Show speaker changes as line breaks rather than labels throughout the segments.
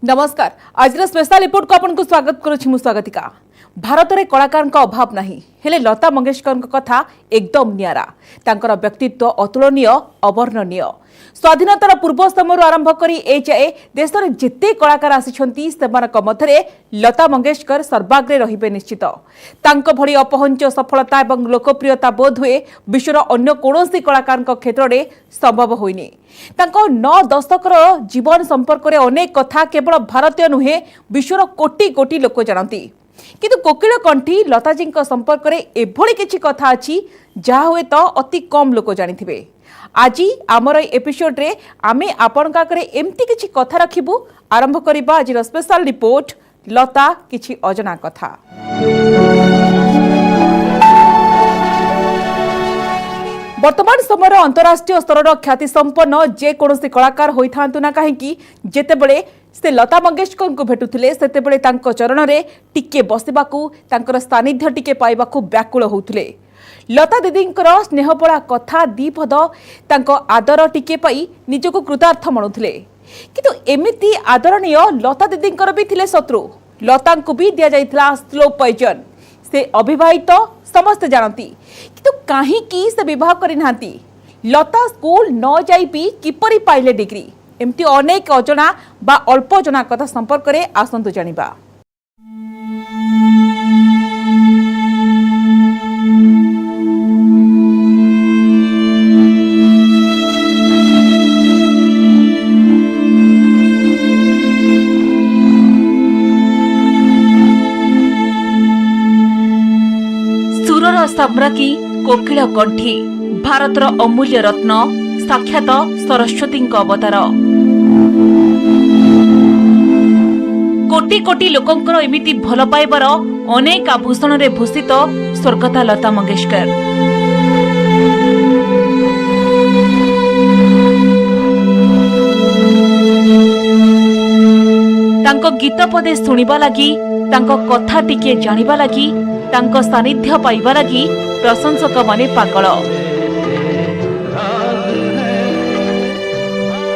नमस्कार आज special report को आपन स्वागत करुछि स्वागतिका। भारत में कलाकार अभाव नहीं हेले लता मंगेशकर कथा एकदम नियारा। तांकर व्यक्तित्व अतुलनीय अवर्णनीय। स्वाधीनतार पूर्व समय आरंभ करी ए जाए देश में जिते कलाकार आसिछंती सेमानक मध्यरे लता मंगेशकर सर्वाग्रे रहिबे निश्चित। तांको भली अपहंच सफलता एवं लोकप्रियता बोध हुए विश्वर अन्य कोनोसी कलाकार क्षेत्र में संभव होइनी। तांको 9 दशकर जीवन संपर्क में अनेक कथा केवल भारतीय नुहे विश्वर कोटी कोटी लोक जानती। किंतु कोकिल कंठी लताजी संपर्क में एभली किछि कथा अछि जहा हुए तो अति कम लोक जानिथिबे। आज आमर एपिसोड रे आमे आपण काकरे एमती किछि कथा रखिबु। आरंभ करिबा आज स्पेशल रिपोर्ट लता किछि अजना कथा। वर्तमान समय अंतरराष्ट्रीय स्तर ख्याति संपन्न जेकोसी कलाकार होइथांतु ना कहीं जेतेबेले से लता मंगेशकर को भेटुथिले सेतेबेले तांको चरण रे टिके बसिबाकू तांकर सानिध्य टिके पाइबाकू व्याकुल होउथिले। लता दीदींकर स्नेहपड़ा कथा दीपद तांको आदर टिके पाई निजको कृतार्थ मनुथिले। किंतु एमिति आदरणीय लता दीदींकर भी थिले शत्रु। लतांको भी दिया जाइथिला स्लो पॉइजन। से अविवाहित समस्त जानती किंतु काहे की से विवाह करि नांती। लता स्कूल न जाई भी किपरि पाइले डिग्री एमती अनेक अजना बा अल्प जना कथा संपर्क रे आसंतु जानिबा। सुरर सम्राकी कोकिल कंठी भारतर अमूल्य रत्न साक्षात सरस्वती अवतार। कोटी कोटी लोकंकर एमिति भल पाइबार अनेक आभूषण रे भूषित स्वर्गता लता मंगेशकर। तांको गीत पदे सुनिबा लगी तांको कथा टिके जानिबा लगी तांको सानिध्य पाइबा लगी प्रशंसक माने पागल।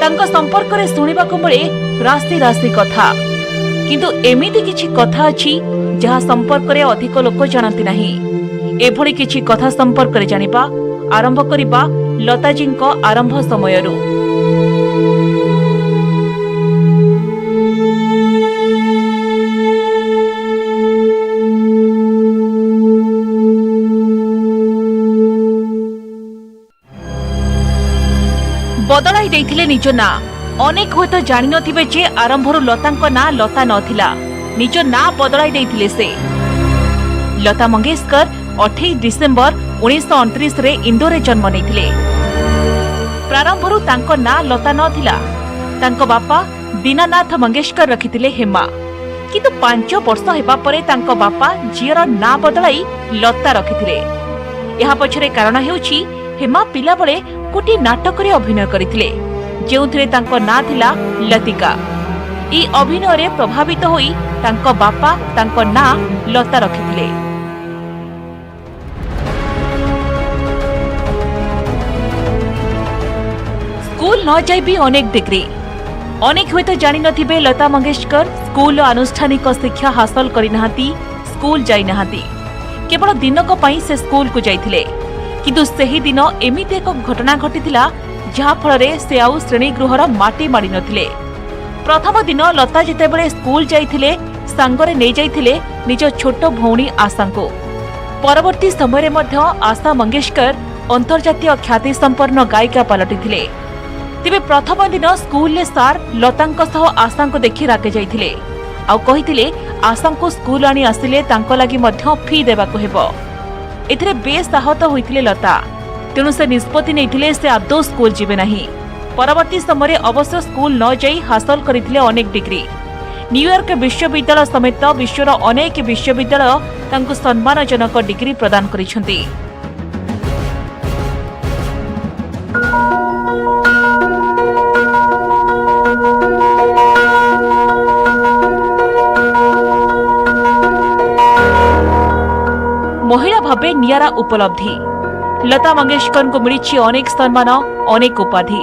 तांको संपर्क रे सुनिबा को मिले राशि राशि कथा किंतु एमिति किछि कथा अछि जहा संपर्क रे अधिक लोक जानती नाही। एभली किछि कथा संपर्क रे जानिबा आरंभ करिबा लताजी को आरंभ समयरु। बदलाई देथिले निज ना। अनेक हुए तो जानि नथिबे जे आरंभरु लतांको ना लता नथिला। निज ना बदलाई देथिले से। लता मंगेशकर 28 डिसेंबर 1929 रे इंदोर रे जन्म नेथिले। प्रारंभरु तांको ना लता नथिला। तांको बापा दीनानाथ मंगेशकर रखिथिले हेमा। किंतु 5 वर्ष हेबा परे तांको बापा झियर ना बदलाई लता रखिथिले। एहा पछरे कारण हेउछि हेमा पिला बळे गोटे नाटक रे अभिनय करिथिले जेउथिरे तांको ना थिला लतिका। ई अभिनय रे प्रभावित होई तांको बापा तांको ना लता रखिथिले। स्कूल न जाई भी अनेक डिग्री। अनेक हुए तो जानि नथिबे लता मंगेशकर स्कूल अनुष्ठानिक शिक्षा हासिल करि नाहांती। स्कूल जाई नाहांती। केवल दिनक पई से स्कूल को जाइथिले। किंतु सेही दिन एमिति एक घटना घटिथिला जहा फल से आउ श्रेणीगृहर माटी माड़ी नथिले। प्रथम दिन लता जेतेबेले स्कूल जाइथिले सांगरे नै जाइथिले निज छोट भौणी आशा को। परवर्ती समय रे मध्य आशा मंगेशकर अंतर्जातीय ख्याति संपन्न गायिका पलटिथिले। तेबे प्रथम दिन स्कूल ले सार लतांक सह आशा को देखि रागे जाइथिले आ कहिथिले आशा को स्कूल आनी आसिले तांको लागि मध्य फी देबाको हेबो। एथिरे बेस आहत होइथिले लता। तेणु से निष्पत्ति नैथिले से आदौ स्कूल जीवे नहीं। परवर्ती समय अवश्य स्कूल न जाई हासिल करिथिले अनेक डिग्री। न्यूयॉर्क विश्वविद्यालय समेत विश्वर अनेक विश्वविद्यालय तांको सम्मानजनक डिग्री प्रदान करिसेंती। महिला भावे नियारा उपलब्धि। लता मंगेशकर को मिली अनेक सम्मान अनेक उपाधि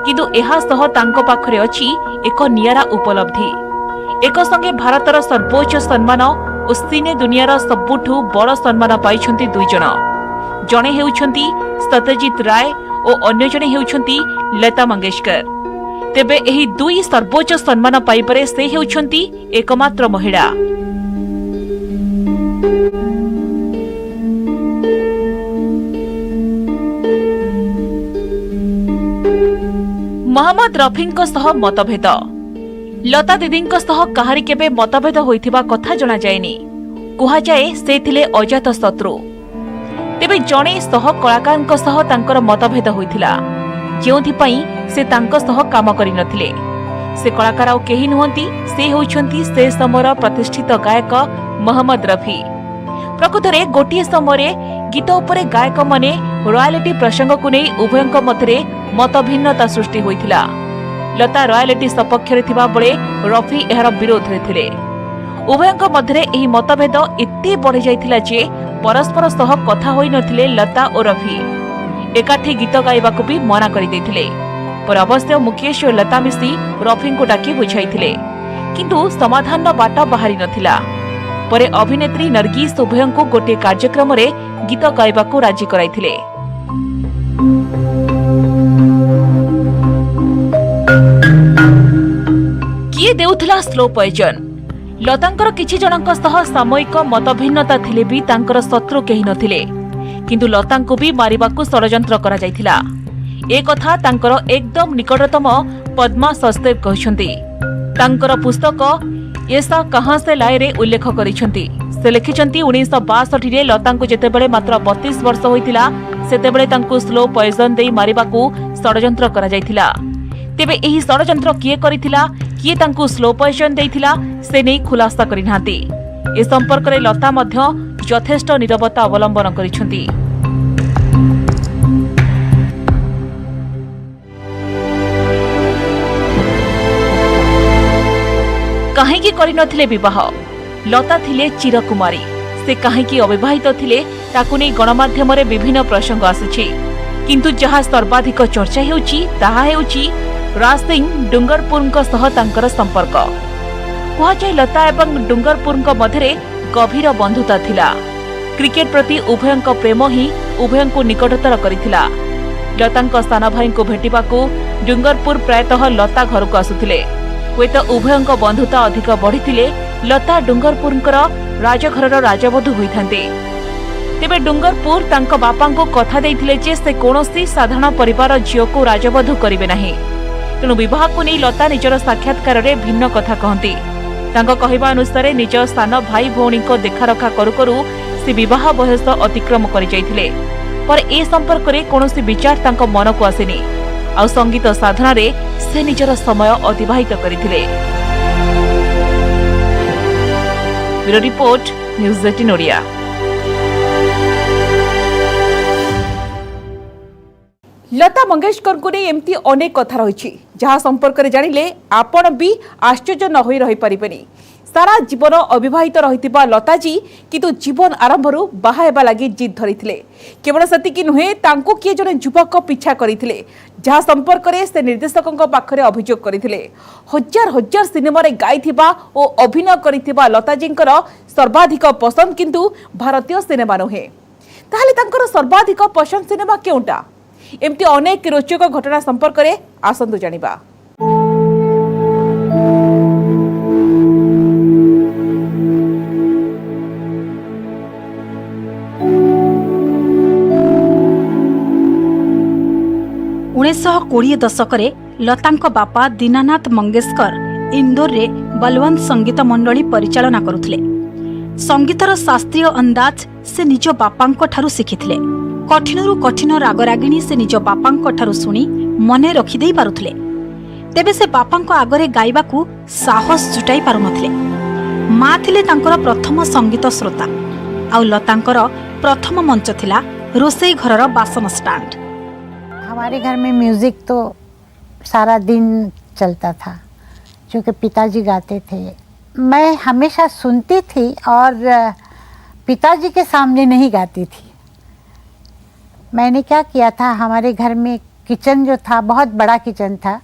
किंतु एहा सह तांको पाखरे अछि एक नियारा उपलब्धि। एक संगे भारतर सर्वोच्च सम्मान और सिने दुनियार सबुठु बड़ सम्मान पाइछन्ति दुई जण। जणे हेउछन्ति सत्यजित राय और अन्य जणे हेउछन्ति लता मंगेशकर। तेबे एही दुई सर्वोच्च सम्मान पाइबारे से हेउछन्ति एकमात्र महिला। मोहम्मद रफीଙ୍କ सह मतभेद। लता दीदीଙ୍କ सह काहारी केबे मतभेद होइथिबा कथा जणा जायनी। कुहा जाए से थिले अजात शत्रु। तेबे जणे सह कलाकारଙ୍କ सह तांकर मतभेद होइथिला, जेउथिपई से तांको सह काम करि नथिले। से कलाकार आउ केही नुहंती, से होइछन्ती से समर प्रतिष्ठित गायक मोहम्मद रफी। प्रकृतरे गोटिए समय गीत उपरे गायक माने रॉयल्टी प्रसंग को नहीं उभयंक मध्य मतभिन्नता सृष्टि होइथिला। लता रॉयल्टी सपक्षरे थिबा बेले रफी एहार विरोध रे थिले। उभयंक मध्य एही मतभेद एते बढ़ी जाइथिला जे परस्पर सह कथा होई नथिले लता और रफी। एकाठी गीत गाइबाकू भी मना करि दैथिले। पर अवश्य मुकेश और लता मिसी रफी को डाकी बुझाइथिले, किंतु समाधान बाट बाहरी नथिला। परे अभिनेत्री नरगिस उभयंकू गोटे कार्यक्रम रे गीत गाइबाकू राजी कराइथिले। किए देउथिला स्लो पॉइजन। लतांकर किछि जनक सह सामयिक मतभिन्नता थिले भी तांकर शत्रु केही नथिले, किंतु लतांकू भी मारिबाकू षडयंत्र करा जाइथिला। ए कथा तांकर एकदम निकटतम पद्मा सचदेव कहछन्ती। तांकर पुस्तक ऐसा कहां से लाए रे उल्लेख करिसन्ती। से लिखिसन्ती 1962 रे लतांकू जेतेबेले मात्र 32 वर्ष होइतिला, सेतेबेले तांकू स्लो पॉइजन देई मारिबाकू षडयंत्र करा जाइथिला। तेबे एही षडयंत्र किए करिथिला, किए तांकू स्लो पॉइजन देइथिला, से नै खुलासा करिनाहांती। ए संपर्क रे लता मध्य यथेष्ट निरवता अवलंबन करिसन्ती। काहेकि करिनथिले विवाह? लता थिले चिरकुमारी। से काहेकि अविवाहित थिले ताकू नै गणमाध्यम रे विभिन्न प्रसंग आसीछि, किंतु जहा सर्वाधिक चर्चा हेउछि ताहा हेउछि राज सिंह डुंगरपुरଙ୍କ सह तांकर संपर्क। कुहा जाय लता एवं डुंगरपुरଙ୍କ मध्यरे गभीर बंधुता थिला। क्रिकेट प्रति उभयंक प्रेम ही उभयंकु निकटतर करिथिला। लतांक साना भाईंको भेटिबाकू डुंगरपुर प्रायतः लता घरକୁ आसुथिले। हुएत उभयंक बंधुता अधिक बढ़िथिले लता डुंगरपुरଙ୍କର राजघरर राजवधू होइथान्ते। तेबे डुंगरपुर तांक बापांको कथा देइथिले जे से कोनोसी साधारण परिवार झियोको राजवधू करिवे नाही। तेणु विवाह को नहीं लता निजर साक्षात्कार रे भिन्न कथा कहती। तांको कहिबा अनुसार निज सान भाई भौणी को देखारखा करू करू से विवाह बयस अतिक्रम करि जाइथिले। पर ए संपर्क रे कोनोसी विचार तांको मन को आसेनी। आ संगीत साधना रे से निजर समय अतिबाहित करिथिले। Bureau report news 18 Odia. Lata Mangeshkar को नहीं एमती अनेक कथा रही जहाँ संपर्क में जानिले आपण भी आश्चर्य न होई रही परिबेनी। सारा जीवन अविवाहित रहितिबा लताजी किंतु जीवन आरंभरू बाहा हेबा लागि जिद धरिथिले। केवल सेतिकी नुहे तांको किए जने युवक पिछा करिथिले, जहाँ संपर्क में से निर्देशकଙ୍କ पाखरे अभियोग करिथिले। हजार हजार सिनेमा रे गाइथिबा ओ अभिनय करिथिबा लताजींकर सर्वाधिक पसंद किंतु भारतीय सिनेमा नुहे। ताहले तांकर सर्वाधिक पसंद सिनेमा केउटा? एमती अनेक रोचक घटना संपर्क में आसंतु जानिबा।
कोड़े दशक लतांक बापा दीनानाथ मंगेशकर इंदौर रे बलवंत संगीत मंडली परिचालना करुथिले। संगीतर शास्त्रीय अंदाज से निज बापांक ठारू शिखिथिले। कठिनरु कठिन रागरागिणी से निज बापांक ठारू सुनी मने रखी देई पारुथिले। तेबे से बापांक आगरे गाइबाकू साहस जुटाई पारु नथिले। मां थिले तांकर प्रथम संगीत श्रोता। आउ लतांकर प्रथम मंच थिला रोसई घरर बासन स्टैंड।
हमारे घर में म्यूज़िक तो सारा दिन चलता था, क्योंकि पिताजी गाते थे। मैं हमेशा सुनती थी और पिताजी के सामने नहीं गाती थी। मैंने क्या किया था, हमारे घर में किचन जो था बहुत बड़ा किचन था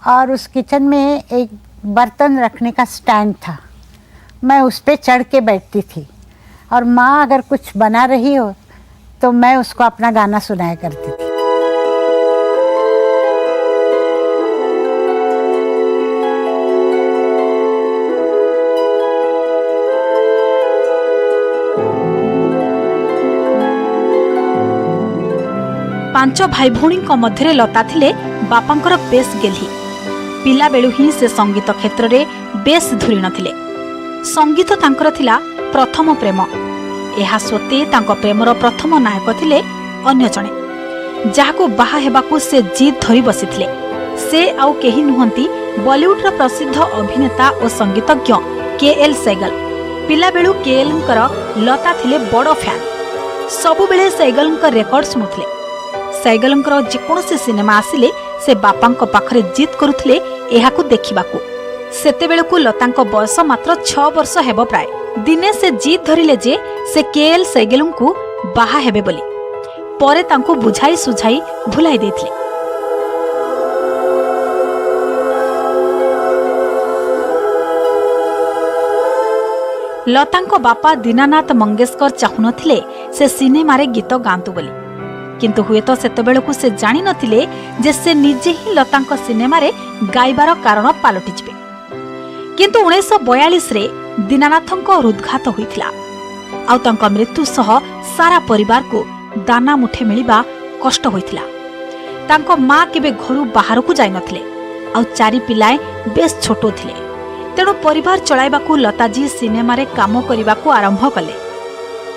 और उस किचन में एक बर्तन रखने का स्टैंड था, मैं उस पे चढ़ के बैठती थी और माँ अगर कुछ बना रही हो तो मैं उसको अपना गाना सुनाया करती थी।
पांच भाई भौणी मध्य लता थिले बापांकर बेस गेल्ही। पिला बेलु ही से संगीत क्षेत्र में बेस धुरी नथिले। संगीत तांकर थिला प्रथम प्रेम। एहा स्वते तांको प्रेमर प्रथम नायक थिले अन्य जणे जाहाको बाहा हेबाकू से जीत धरी बसिथिले। से आउ केही नुहंती बॉलीवुडर प्रसिद्ध अभिनेता और संगीतज्ञ के.एल. सहगल। पिला बेलु के.एल. लता थिले बड़ फैन। सबु बेले सहगल रेकर्ड सुनुथिले। सहगल जेकोसी सिनेमा आसिले से बापांको पाखरे जीत करुथिले एहाकू देखिबाकू। सेतेबेलकू लतांको बयस मात्र 6 वर्ष हेबो प्राय। दिने से जीत धरिले जे से के.एल. सहगलंकू बाहा हेबे बोली। परे तांकू बुझाई सुझाई भुलाई देथिले। लतांको बापा दीनानाथ मंगेशकर चाहुनथिले से सिनेमा रे गीत गांतु बोली, किंतु हुए तो सेतेबेलकू से जानि नथिले जे से निजे ही लतांको सिनेमा रे गाइबार कारण पालटि जिबे। किंतु 1942 रे दीनानाथंको हृदघात होइथिला। आउ तांको मृत्यु सह सारा परिवार को दाना मुठे मिलिबा कष्ट होइथिला। तांको मां केबे घरु बाहर को जाय नथिले। आउ 4 पिलाए बेस छोटो थिले। तेणु परिवार चलाइबाकू लताजी सिनेमा रे काम करिबाकू आरंभ कले।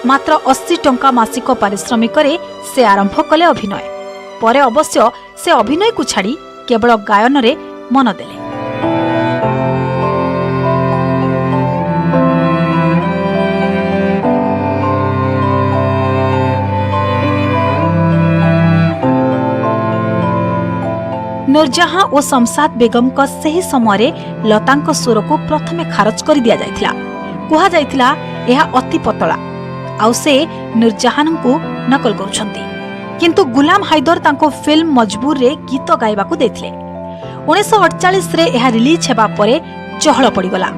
मात्र 80 टंका मासिक पारिश्रमिक रे से आरंभ कले अभिनय। परे अवश्य से अभिनय को छाड़ी केवल गायन रे मन देले। नूरजहां और शमशाद बेगम का सही समय लतांक स्वर को प्रथमे खारज कर दिया जायथिला। कुहा जायथिला एहा अति पतला आउ से नूरजहां को नकल करुछंती। किंतु गुलाम हैदर तांको फिल्म मजबूर रे गीत गाइबाकू देथिले। 1948 रे एहा रिलीज हेबा परे चहल पड़ीगला।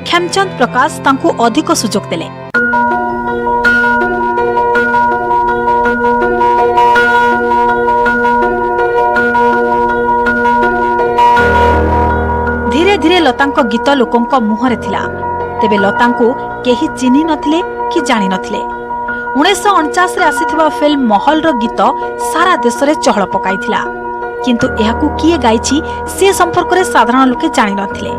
खेमचंद प्रकाश तांको अधिक सुजोग देले। धीरे धीरे लतांको गीत लोकंक मुहरे थिला। तेबे लतांको केही चिन्हि नथिले कि जानि नथिले। 1949 रे आसीथिबा फिल्म महल रो गीत सारा देश रे चहल पकाइथिला। किंतु एहाकू किए गाइछि से संपर्क रे साधारण लोके जानि नथिले।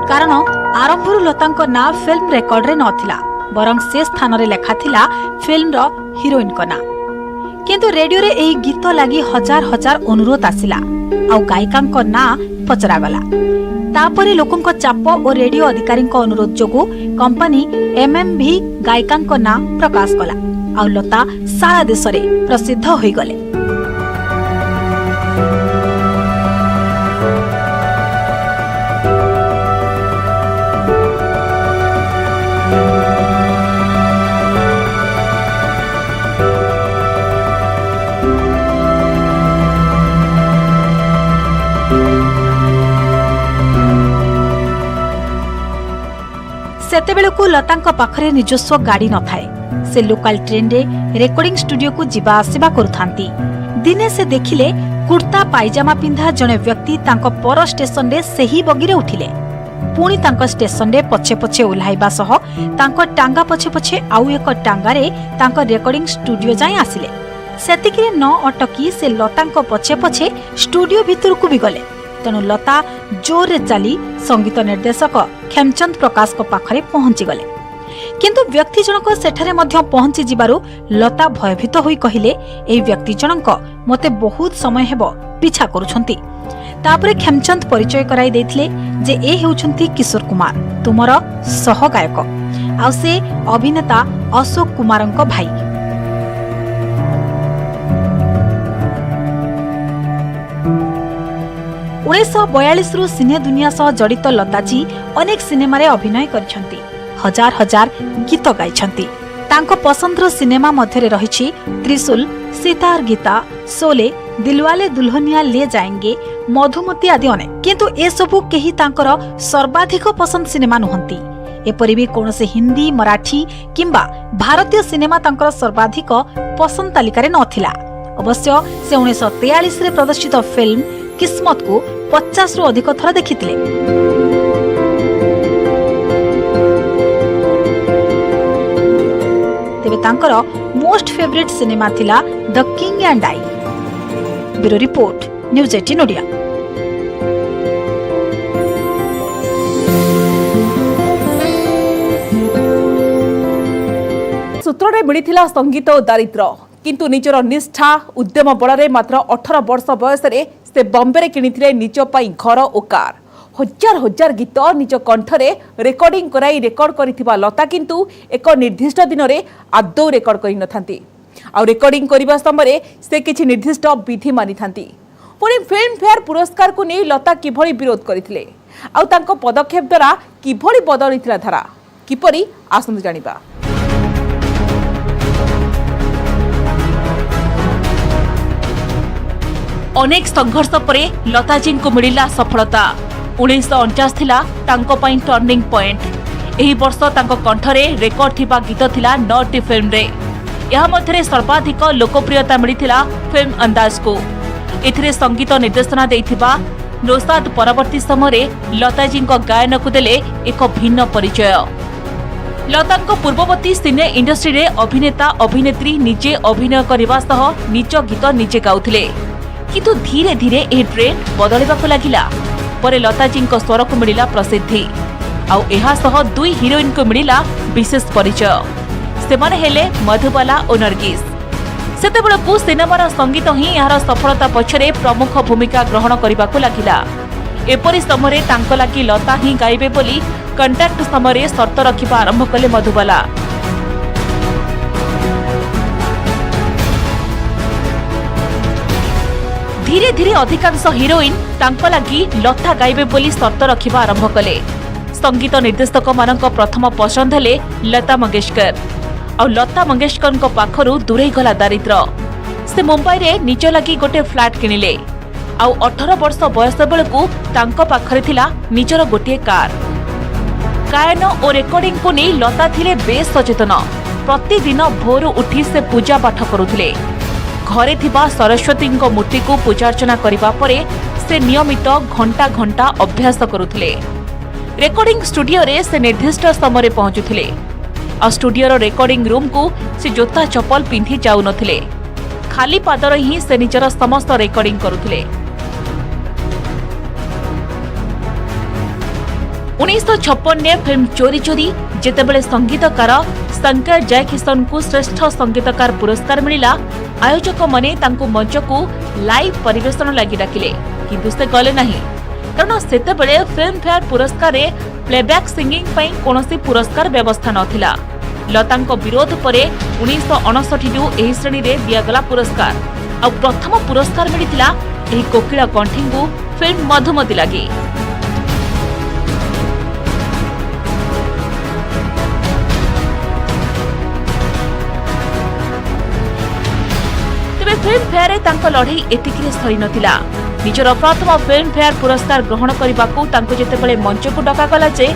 कारण आरंभरु लतांको ना फिल्म रेकॉर्ड रे नथिला, बरं से स्थान रे लेखा थिला फिल्म रो हीरोइन को ना। किंतु रेडियो रे एही गीत लागि हजार हजार अनुरोध आसिला। आउ गायिकांको ना पचरा गला। तापरे लोकंक चाप और रेडियो अधिकारी अनुरोध जोगु कंपनी एमएमवी गायिकांक ना प्रकाश कला। आउ लता सारा देश रे प्रसिद्ध होई गले। सेतेबेलकू लतांक पाखरे निजस्व गाड़ी न थाए। से लोकल ट्रेन रे रेकॉर्डिंग स्टूडियो को जिबा आसिबा करुथांती। दिने से देखिले कुर्ता पायजामा पिंधा जने व्यक्ति तांको पर स्टेशन रे सेही बगीरे उठिले। पुणी तांको स्टेशन रे पछे पछे उल्हाइबा सह तांको टांगा पछे पछे आउ एक टांगा रे तांको रेकॉर्डिंग स्टूडियो जाई आसिले। सेतिकिरे न अटकी से लतांको पछे पछे स्टूडियो भितर को भी गले। तेणु लता जोर रे चली संगीत निर्देशक खेमचंद प्रकाश को पाखरे पहुंची गले। किंतु व्यक्ति जनक सेठारे मध्य पहुंची जिबारु लता भयभीत होई कहिले एई व्यक्ति जनक मते बहुत समय हेबो पिछा करूछंती। तापरे खेमचंद परिचय कराई देथिले जे ए हेउछंती किशोर कुमार, तुमर सह गायक आ से अभिनेता अशोक कुमारंक भाई। उन्नीस 1942 रु सिने दुनिया सह जड़ित लताजी अनेक सिनेमा रे अभिनय करिसंती। हजार हजार गीत गाइछंती। तांको पसंदर सिनेमा मध्यरे रहिछि त्रिशूल, सीतार गीता, शोले, दिलवाले दुल्हनिया ले जाएंगे, मधुमती आदि अनेक। किंतु ए सबु केही तांकर सर्वाधिक पसंद सिनेमा नुहंती। एपरि भी कौनसी हिंदी, मराठी किंबा भारतीय सिनेमा तांकर सर्वाधिक पसंद तालिकारे नथिला। अवश्य से 1943 रे प्रदर्शित फिल्म किस्मत को 50 रु अधिक थर देखिथिले। तेबे तांकर मोस्ट फेवरेट सिनेमा थिला the king and I. Bureau report, news 18 Odia.
सूत्र में मिली संगीत और दारिद्र, किंतु निजर निष्ठा उद्यम बल मात्र 18 वर्ष बयस से बॉम्बे किनी निज पाई घर और कार। हजार हजार गीत निज कंठरे रेकर्डिंग कराई रेकर्ड करिथिबा लता किंतु एक निर्दिष्ट दिन में आदौ रेकर्ड करि नथांती। आ रेकर्डिंग करबा समय से किछि निर्दिष्ट विधि मानि थांती। पुणी फिल्म फेयर पुरस्कार को नहीं लता किभଳି विरोध करथिले, आ तांको पदक्षेप द्वारा किभଳି बदलिथिला धारा, किपरि आसंतु जानिबा। अनेक संघर्ष परे लताजी को मिलिला सफलता। 1949 थिला तांको पई टर्निंग पॉइंट। एही वर्ष तांको कंठरे रेकर्ड थिबा गीत थिला 9टी फिल्म रे। यह मध्यरे सर्वाधिक लोकप्रियता मिलिथिला फिल्म अंदाज को। एथिरे संगीत निर्देशना देइथिबा नौशाद परवर्ती समय लताजी गायन को देले एक भिन्न परिचय। लता पूर्ववर्ती सिने इंडस्ट्री रे अभिनेता अभिनेत्री निजे अभिनय करने सह निज गीत निजे गाउथिले, किंतु धीरे धीरे यह ट्रेंड बदलवाक लगिला। परे लताजी स्वर को मिलिला प्रसिद्धि, आउ एहा सह दुई हिरोइन को मिलिला विशेष परिचय। सेमाने हेले मधुबाला और नरगिस। सेतेबेलकु सिनेमार संगीत ही यार सफलता पछरे प्रमुख भूमिका ग्रहण करबाकू लागिला। एपरि समय तांको लागि लता ही गाइबे बोली कंट्राक्ट समय शर्त रखिबा आरंभ कले मधुबाला। धीरे धीरे अधिकांश हिरोइन तांको लागि लता गाइबे बोली शर्त रखिबा आरंभ कले। संगीत निर्देशक मानक प्रथम पसंद हेले लता मंगेशकर। और लता मंगेशकर को पाखरु दूरे गला दारिद्र। से मुंबई रे निज लगी गोटे फ्लैट किनिले। आउ 18 वर्ष बयस बेलकु तांको पाखरे थिला निजर गोटे कार। गायन और रेकर्डिंग को नहीं लता थिले बेस सचेतन। प्रतिदिन भोर उठी से पूजा पाठ करुथिले। घरे थिबा सरस्वती मूर्ति को पूजार्चना करिबा परे से नियमित घंटा घंटा अभ्यास करुथिले। रेकर्डिंग स्टूडियो रे से निर्दिष्ट समय पहुंचुथिले। आ स्टूडियो रेकर्डिंग रूम को से जोता चप्पल पिंधि जाऊ नथिले। खाली पादर ही से निजर समस्त रेकर्डिंग करुथिले। 1956 फिल्म चोरी चोरी जेतेबेले संगीतकार शंकर जयकिशन को श्रेष्ठ संगीतकार पुरस्कार मिलिला, आयोजक माने तांको मंच को लाइव परिवेशन लागि डाकिले, किंतु से गले नाही। कारण सेतेबेले फिल्म फेयर पुरस्कार रे प्लेबैक सिंगिंग पई कोनोसी पुरस्कार व्यवस्था नथिला। लतांको विरोध परे 1959 रु एही श्रेणी रे दियागला पुरस्कार। आ प्रथम पुरस्कार मिलिथिला एही कोकिला कंठींगु फिल्म मधुमती लागि। तेबे फिल्म फेयर रे तांको लढई एतिकिरे सरी नथिला। निजर प्रथम फिल्म फेयर पुरस्कार ग्रहण करबाकू तांको जेतेबेले मंच को डका गला जे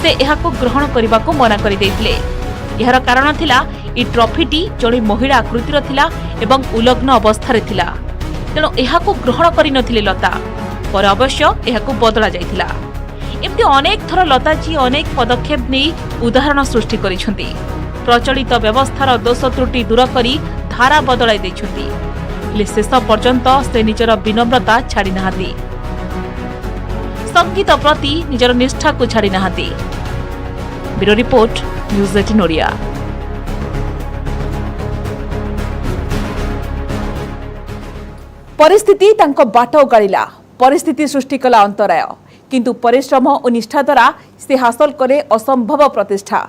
से एहाको ग्रहण करबाकू मना करि दैथिले। एहार कारण थिला ई ट्रॉफीटी जणे महिला आकृतिर थिला एवं उलग्न अवस्था रे थिला, तेणु एहाको ग्रहण करि नथिले लता। पर अवश्य एहाको बदला जाइथिला। एमती अनेक थर लताजी अनेक पदक्षेप नै उदाहरण सृष्टि करिसंती। प्रचलित व्यवस्थार दोष त्रुटि दूर करी धारा बदलाई दैछंती। शेष पर्यंत से निजर विनम्रता छाड़ी नाहांती। संगीत प्रति निजर निष्ठा को छाड़ी नाहांती। Bureau report, news 18 Odia. परिस्थिति तांको बाट उगाड़िला, परिस्थिति सृष्टि कला अंतराय, किंतु परिश्रम और निष्ठा द्वारा से हासिल करे असंभव प्रतिष्ठा।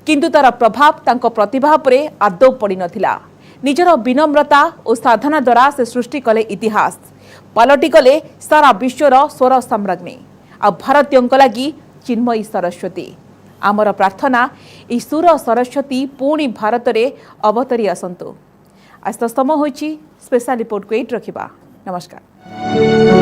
किंतु तार प्रभाव तांको प्रतिभा परे आदौ पड़ी नथिला। निजर विनम्रता और साधना द्वारा से सृष्टि कले इतिहास। पलटि गले सारा विश्वर स्वर सम्राज्ञी। आ भारतीयों लगी चिन्मयी सरस्वती। आमर प्रार्थना ई सुर सरस्वती पुणी भारत रे अवतरी आसंतु। आज तो समय होइछि स्पेशल रिपोर्ट को एट रखिबा। नमस्कार।